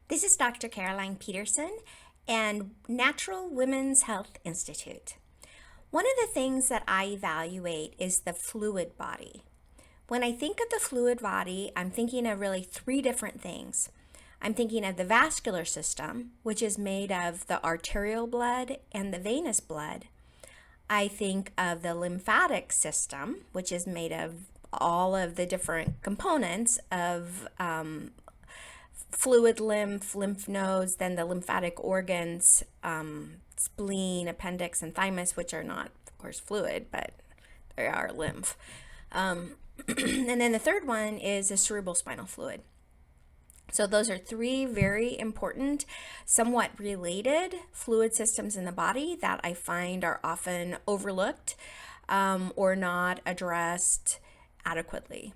This is Dr. Caroline Peterson and Natural Women's Health Institute. One of the things that I evaluate is the fluid body. When I think of the fluid body, I'm thinking of really three different things. I'm thinking of the vascular system, which is made of the arterial blood and the venous blood. I think of the lymphatic system, which is made of all of the different components of fluid lymph nodes, then the lymphatic organs, spleen, appendix, and thymus, which are not, of course, fluid, but they are lymph. And then the third one is the cerebral spinal fluid. So those are three very important, somewhat related fluid systems in the body that I find are often overlooked or not addressed adequately,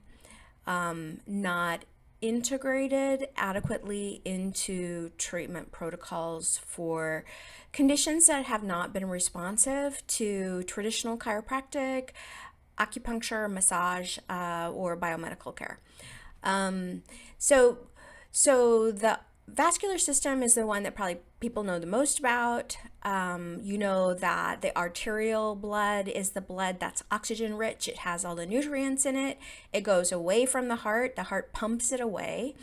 not integrated adequately into treatment protocols for conditions that have not been responsive to traditional chiropractic, acupuncture, massage, or biomedical care. So the vascular system is the one that probably people know the most about. You know that the arterial blood is the blood that's oxygen rich. It has all the nutrients in it. It goes away from the heart. The heart pumps it away.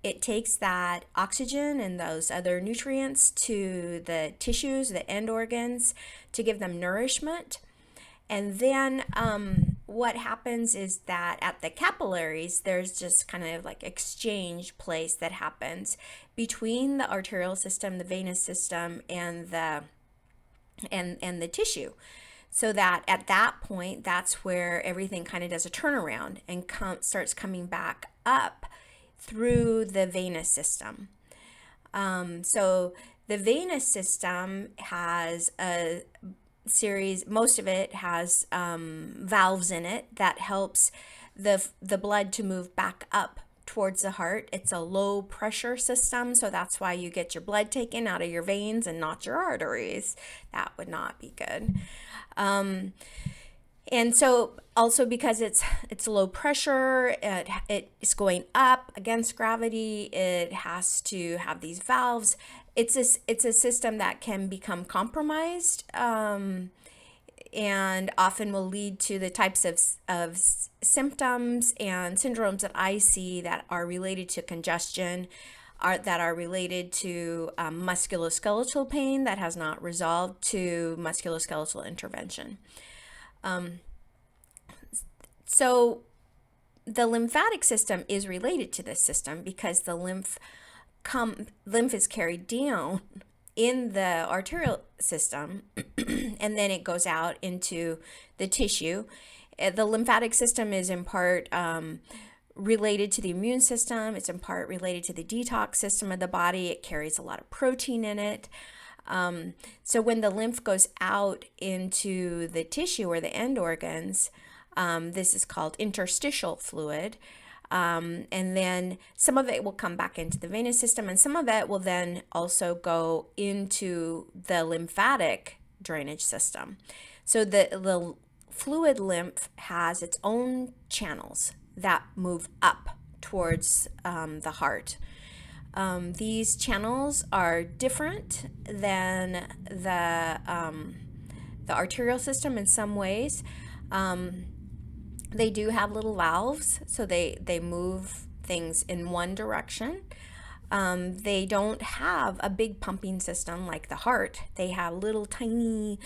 It takes that oxygen and those other nutrients to the tissues, the end organs, to give them nourishment. And then what happens is that at the capillaries, there's just kind of like exchange place that happens between the arterial system, the venous system, and the tissue. So that at that point, that's where everything kind of does a turnaround and starts coming back up through the venous system. So the venous system has a series, most of it has valves in it that helps the blood to move back up towards the heart. It's a low pressure system, so that's why you get your blood taken out of your veins and not your arteries. That would not be good. And so also because it's low pressure, it is going up against gravity, it has to have these valves. It's a system that can become compromised and often will lead to the types of symptoms and syndromes that I see that are related to congestion, that are related to musculoskeletal pain that has not resolved, to musculoskeletal intervention. So the lymphatic system is related to this system because the lymph is carried down in the arterial system and then it goes out into the tissue. The lymphatic system is in part related to the immune system. It's in part related to the detox system of the body. It carries a lot of protein in it. So when the lymph goes out into the tissue or the end organs, this is called interstitial fluid. And then some of it will come back into the venous system, and some of it will then also go into the lymphatic drainage system. So the fluid lymph has its own channels that move up towards the heart. These channels are different than the arterial system in some ways. They do have little valves, so they move things in one direction. They don't have a big pumping system like the heart. They have little teeny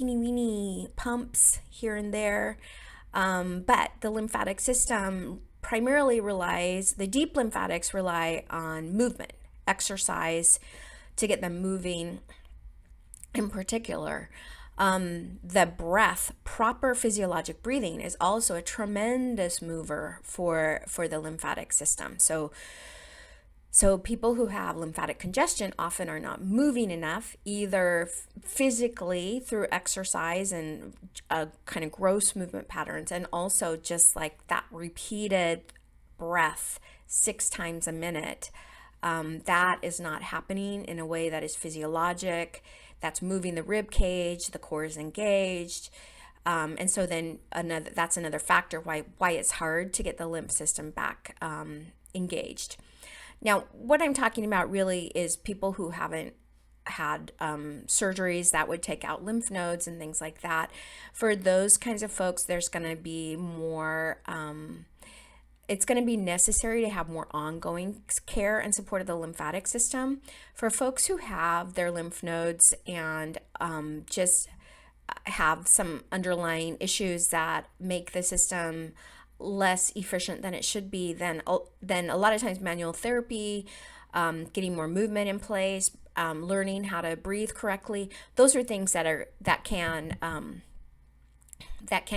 weeny pumps here and there. But the lymphatic system primarily the deep lymphatics rely on movement, exercise to get them moving in particular. The breath, proper physiologic breathing is also a tremendous mover for the lymphatic system. So people who have lymphatic congestion often are not moving enough, either physically through exercise and kind of gross movement patterns, and also just like that repeated breath 6 times a minute. That is not happening in a way that is physiologic. That's moving the rib cage, the core is engaged. And so then that's another factor why it's hard to get the lymph system back engaged. Now, what I'm talking about really is people who haven't had surgeries that would take out lymph nodes and things like that. For those kinds of folks, there's going to be more, it's going to be necessary to have more ongoing care and support of the lymphatic system. For folks who have their lymph nodes and just have some underlying issues that make the system less efficient than it should be, then a lot of times manual therapy, getting more movement in place, learning how to breathe correctly, those are things that can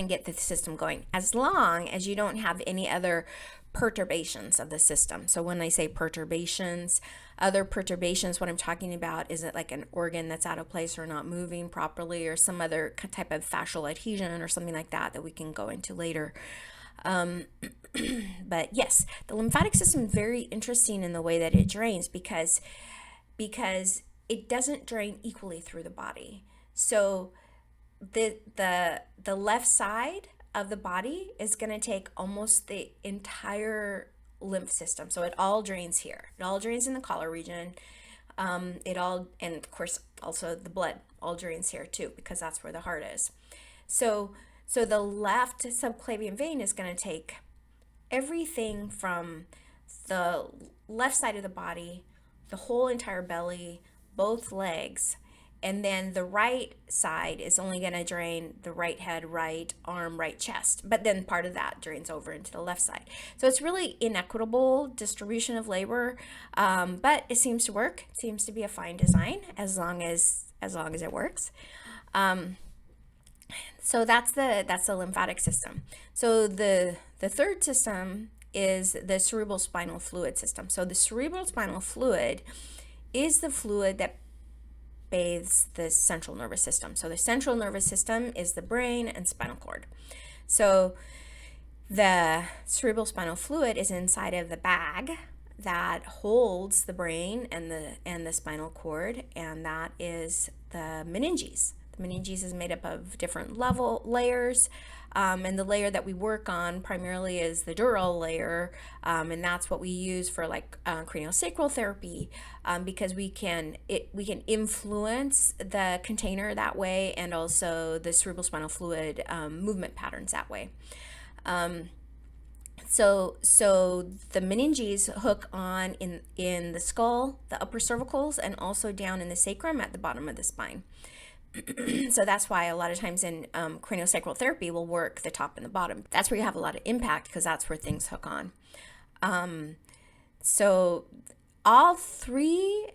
get the system going, as long as you don't have any other perturbations of the system. So when I say perturbations, other perturbations, what I'm talking about is it like an organ that's out of place or not moving properly, or some other type of fascial adhesion or something like that we can go into later. But yes, the lymphatic system is very interesting in the way that it drains, because it doesn't drain equally through the body. So the left side of the body is going to take almost the entire lymph system. So it all drains here. It all drains in the collar region. And of course also the blood all drains here too, because that's where the heart is. So the left subclavian vein is going to take everything from the left side of the body, the whole entire belly, both legs, and then the right side is only going to drain the right head, right arm, right chest. But then part of that drains over into the left side. So it's really inequitable distribution of labor, but it seems to work. It seems to be a fine design as long as it works. So that's the lymphatic system. So the third system is the cerebral spinal fluid system. So the cerebral spinal fluid is the fluid that bathes the central nervous system. So the central nervous system is the brain and spinal cord. So the cerebral spinal fluid is inside of the bag that holds the brain and the spinal cord, and that is the meninges. The meninges is made up of different layers, and the layer that we work on primarily is the dural layer, and that's what we use for like craniosacral therapy, because we can influence the container that way, and also the cerebral spinal fluid movement patterns that way. So the meninges hook on in the skull, the upper cervicals, and also down in the sacrum at the bottom of the spine. So that's why a lot of times in craniosacral therapy we'll work the top and the bottom. That's where you have a lot of impact, because that's where things hook on. So all three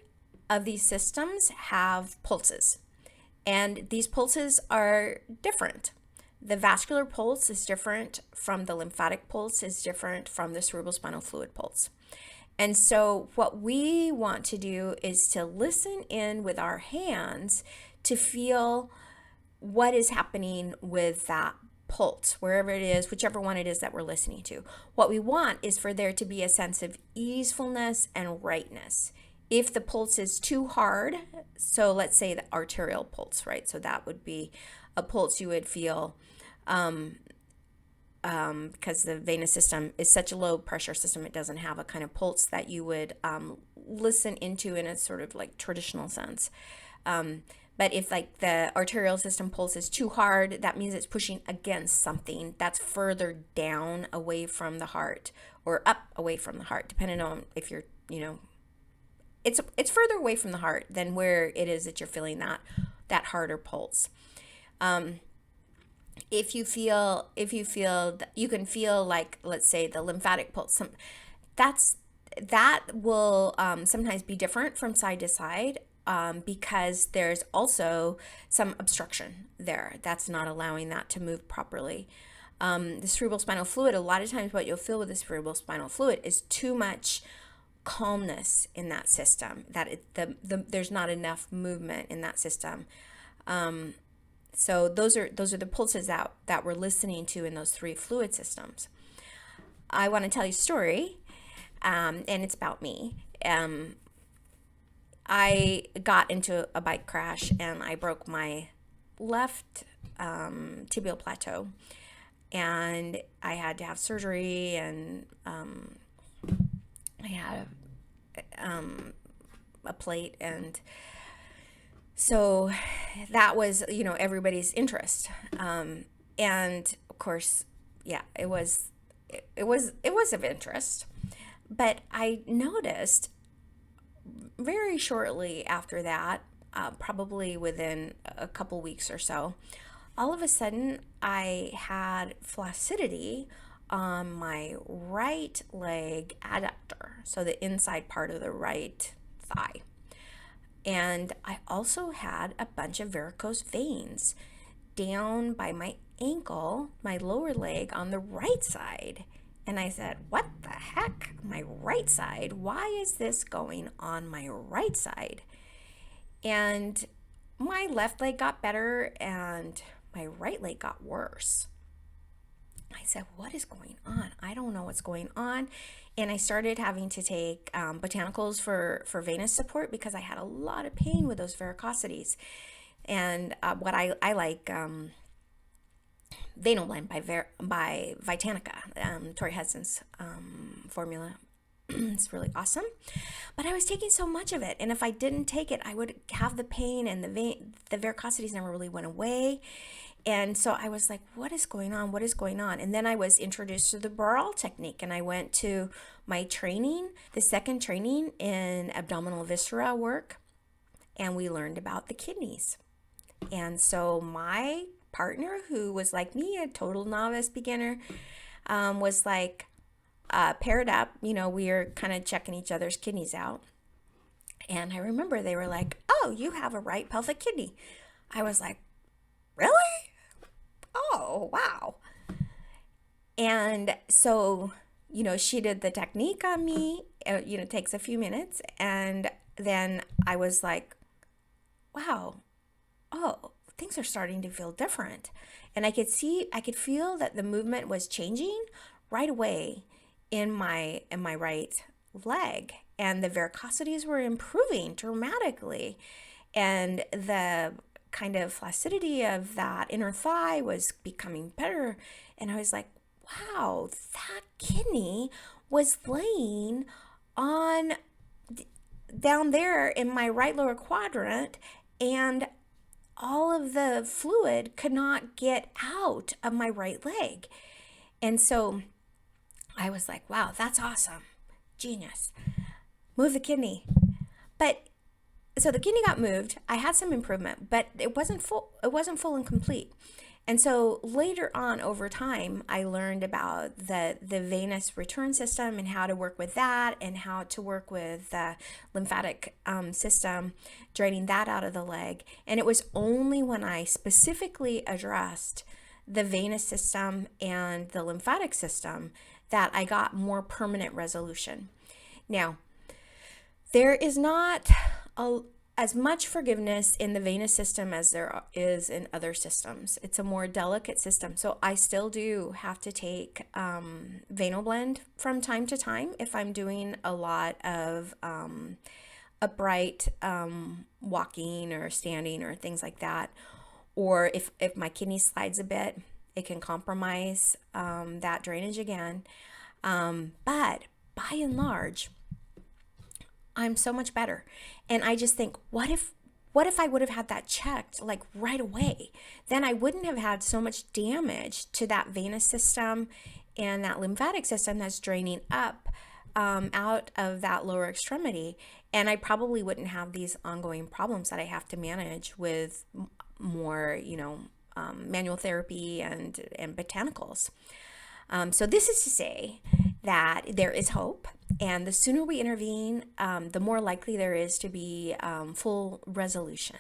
of these systems have pulses, and these pulses are different. The vascular pulse is different from the lymphatic pulse, is different from the cerebral spinal fluid pulse. And so what we want to do is to listen in with our hands to feel what is happening with that pulse, wherever it is, whichever one it is that we're listening to. What we want is for there to be a sense of easefulness and rightness. If the pulse is too hard, so let's say the arterial pulse, right? So that would be a pulse you would feel because the venous system is such a low pressure system, it doesn't have a kind of pulse that you would listen into in a sort of like traditional sense. But if like the arterial system pulse is too hard, that means it's pushing against something that's further down away from the heart or up away from the heart, depending on if you're, it's further away from the heart than where it is that you're feeling that harder pulse. If you can feel like, let's say, the lymphatic pulse, that will sometimes be different from side to side, because there's also some obstruction there that's not allowing that to move properly. The cerebral spinal fluid, a lot of times what you'll feel with the cerebral spinal fluid is too much calmness in that system, that there's not enough movement in that system. So those are the pulses that we're listening to in those three fluid systems. I want to tell you a story, and it's about me. I got into a bike crash and I broke my left tibial plateau, and I had to have surgery, and I had a plate. And so that was, everybody's interest. And of course, yeah, it was of interest. But I noticed very shortly after that, probably within a couple weeks or so, all of a sudden I had flaccidity on my right leg adductor, so the inside part of the right thigh. And I also had a bunch of varicose veins down by my ankle, my lower leg on the right side. And I said, what the heck? My right side? Why is this going on my right side? And my left leg got better and my right leg got worse. I said, what is going on? I don't know what's going on. And I started having to take botanicals for venous support because I had a lot of pain with those varicosities. And what I like, Venal Blend by Vitanica, Tori Hudson's formula. It's really awesome. But I was taking so much of it, and if I didn't take it, I would have the pain, and the varicosities never really went away. And so I was like, what is going on? What is going on? And then I was introduced to the Cerebral technique, and I went to my training, the second training in abdominal viscera work, and we learned about the kidneys. And so my partner, who was like me, a total novice beginner, was like, paired up, we were kind of checking each other's kidneys out. And I remember they were like, oh, you have a right pelvic kidney. I was like, really? Oh, wow. And so, she did the technique on me. It takes a few minutes. And then I was like, wow, oh, things are starting to feel different. And I could feel that the movement was changing right away in my right leg, and the varicosities were improving dramatically, and the kind of flaccidity of that inner thigh was becoming better. And I was like, wow, that kidney was laying on down there in my right lower quadrant, and all of the fluid could not get out of my right leg. And so I was like, wow, that's awesome. Genius. Move the kidney. But so the kidney got moved. I had some improvement, but it wasn't full and complete. And so later on over time, I learned about the venous return system and how to work with that, and how to work with the lymphatic system, draining that out of the leg. And it was only when I specifically addressed the venous system and the lymphatic system that I got more permanent resolution. Now, there is not as much forgiveness in the venous system as there is in other systems. It's a more delicate system. So I still do have to take Venal Blend from time to time if I'm doing a lot of upright walking or standing or things like that. Or if my kidney slides a bit, it can compromise that drainage again. But by and large, I'm so much better. And I just think, what if I would have had that checked like right away? Then I wouldn't have had so much damage to that venous system and that lymphatic system that's draining up out of that lower extremity. And I probably wouldn't have these ongoing problems that I have to manage with more, manual therapy and botanicals. So this is to say that there is hope, and the sooner we intervene, the more likely there is to be full resolution.